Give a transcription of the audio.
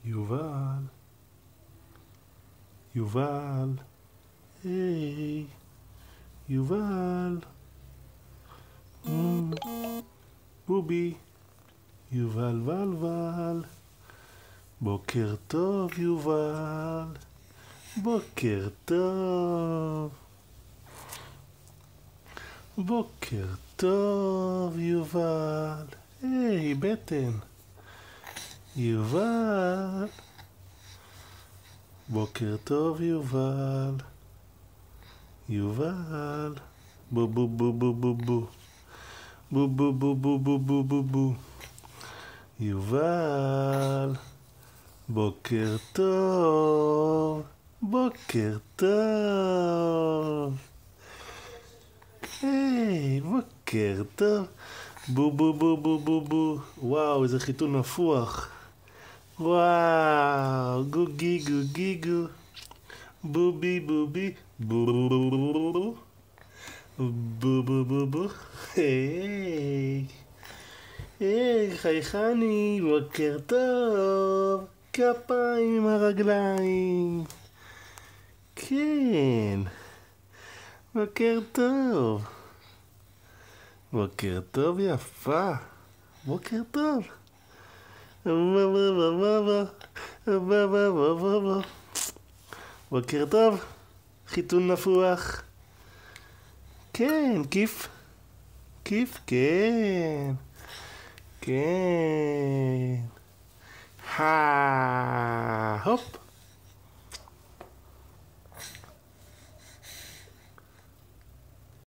יובל, יובל, היי, יובל, בובי, יובל ולבל, בוקר טוב יובל, בוקר טוב, בוקר טוב יובל, היי בטן, יובל, בוקר טוב יובל, יובל, בו בו בו בו בו בו בו בו בו בו בו בו בו בו, יובל, בוקר טוב, בוקר טוב, היי, בוקר טוב, בו בו בו בו בו בו, וואו, איזה חיתול נפוח, וואו, גוגי גוגי גו, בובי בובי, בו בו בו בו בו, היי, היי, חייכני, בוקר טוב, כפיים עם הרגליים, כן, בוקר טוב, בוקר טוב יפה, בוקר טוב, בוקר טוב, חיתול נפוח, כן, כיף, כיף, כן, כן, הופ.